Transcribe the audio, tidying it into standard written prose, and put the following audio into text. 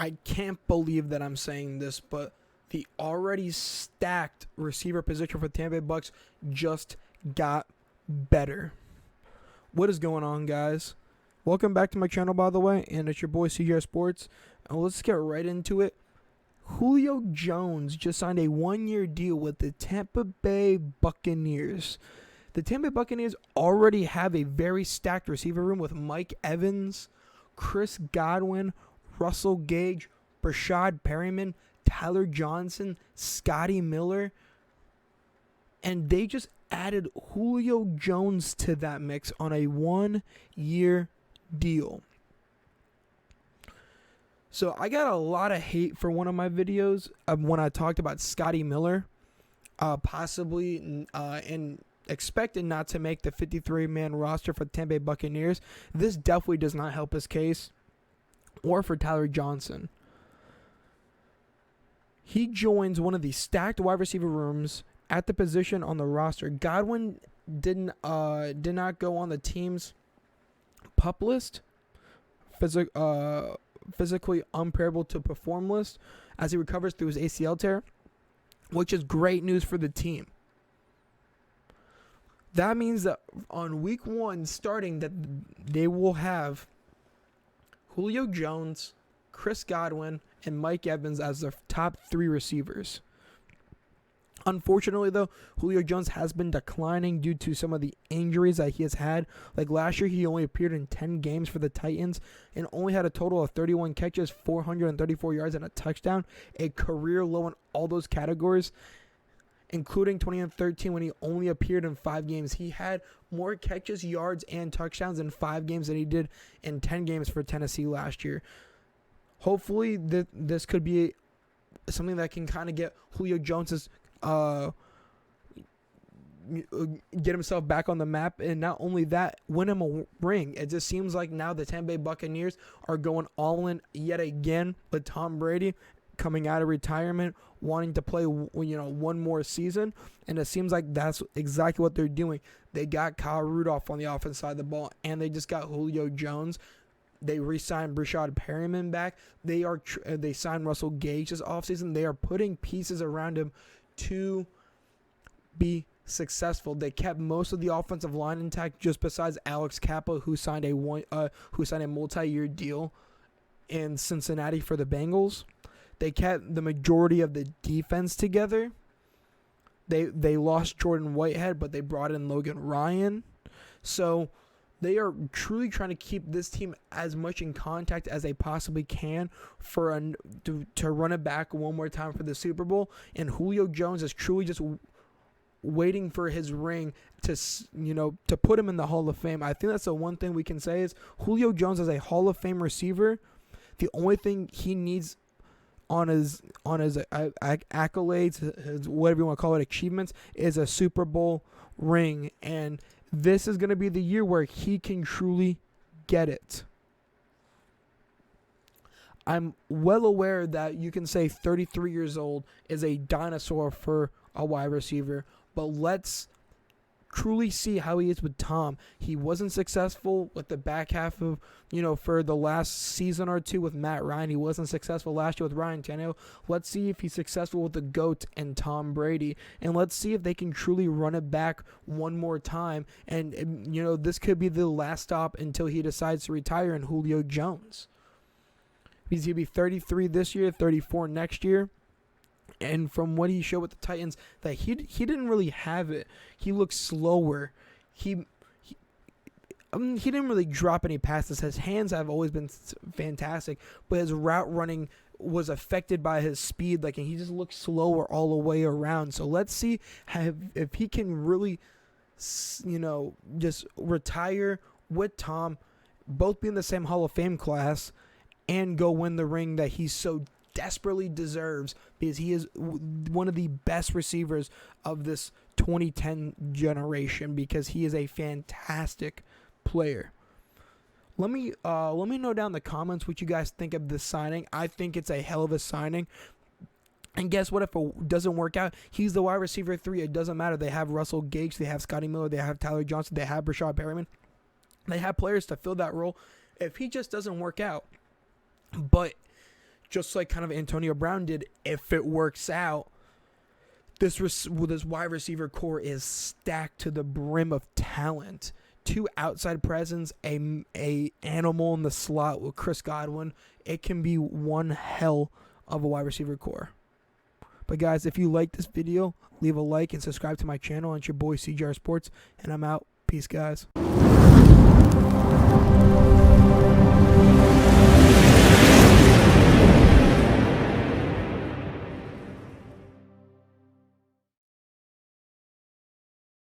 I can't believe that I'm saying this, but the already stacked receiver position for the Tampa Bay Bucs just got better. What is going on, guys? Welcome back to my channel, by the way, and it's your boy CJ Sports. And let's get right into it. Julio Jones just signed a one-year deal with the Tampa Bay Buccaneers. The Tampa Bay Buccaneers already have a very stacked receiver room with Mike Evans, Chris Godwin, Russell Gage, Brashad Perriman, Tyler Johnson, Scotty Miller, and they just added Julio Jones to that mix on a one-year deal. So I got a lot of hate for one of my videos when I talked about Scotty Miller, possibly and expected not to make the 53-man roster for the Tampa Bay Buccaneers. This definitely does not help his case, or for Tyler Johnson. He joins one of the stacked wide receiver rooms at the position on the roster. Godwin did not go on the team's PUP list, physically unpreparable to perform list, as he recovers through his ACL tear, which is great news for the team. That means that on week 1 starting, that they will have Julio Jones, Chris Godwin, and Mike Evans as their top 3 receivers. Unfortunately, though, Julio Jones has been declining due to some of the injuries that he has had. Like last year, he only appeared in 10 games for the Titans and only had a total of 31 catches, 434 yards, and a touchdown, a career low in all those categories, including 2013 when he only appeared in 5 games. He had more catches, yards, and touchdowns in 5 games than he did in 10 games for Tennessee last year. Hopefully, this could be something that can kind of get Julio Jones's get himself back on the map, and not only that, win him a ring. It just seems like now the Tampa Bay Buccaneers are going all in yet again with Tom Brady coming out of retirement, wanting to play one more season, and it seems like that's exactly what they're doing. They got Kyle Rudolph on the offense side of the ball, and they just got Julio Jones. They re-signed Brashad Perriman back. They signed Russell Gage this offseason. They are putting pieces around him to be successful. They kept most of the offensive line intact, just besides Alex Kappa, who signed a multi-year deal in Cincinnati for the Bengals. They kept the majority of the defense together. They lost Jordan Whitehead, but they brought in Logan Ryan. So they are truly trying to keep this team as much in contact as they possibly can to run it back one more time for the Super Bowl. And Julio Jones is truly just waiting for his ring to put him in the Hall of Fame. I think that's the one thing we can say is Julio Jones is a Hall of Fame receiver. The only thing he needs on his accolades, his whatever you want to call it, achievements, is a Super Bowl ring, and this is going to be the year where he can truly get it. I'm well aware that you can say 33 years old is a dinosaur for a wide receiver, but let's truly see how he is with Tom. He wasn't successful with the back half of, for the last season or two with Matt Ryan. He wasn't successful last year with Ryan Tannehill. Let's see if he's successful with the GOAT and Tom Brady. And let's see if they can truly run it back one more time. And, this could be the last stop until he decides to retire in Julio Jones. Because he'll be 33 this year, 34 next year. And from what he showed with the Titans, that he didn't really have it. He looked slower. He didn't really drop any passes. His hands have always been fantastic, but his route running was affected by his speed. And he just looked slower all the way around. So let's see if he can really, just retire with Tom, both be in the same Hall of Fame class, and go win the ring that he so desperately deserves, because he is one of the best receivers of this 2010 generation, because he is a fantastic player. Let me know down in the comments what you guys think of this signing. I think it's a hell of a signing. And guess what? If it doesn't work out, he's the wide receiver 3. It doesn't matter. They have Russell Gage. They have Scotty Miller. They have Tyler Johnson. They have Brashad Perriman. They have players to fill that role if he just doesn't work out. But just like kind of Antonio Brown did, if it works out, this wide receiver core is stacked to the brim of talent. 2 outside presence, a animal in the slot with Chris Godwin. It can be one hell of a wide receiver core. But guys, if you like this video, leave a like and subscribe to my channel. It's your boy CJR Sports, and I'm out. Peace, guys.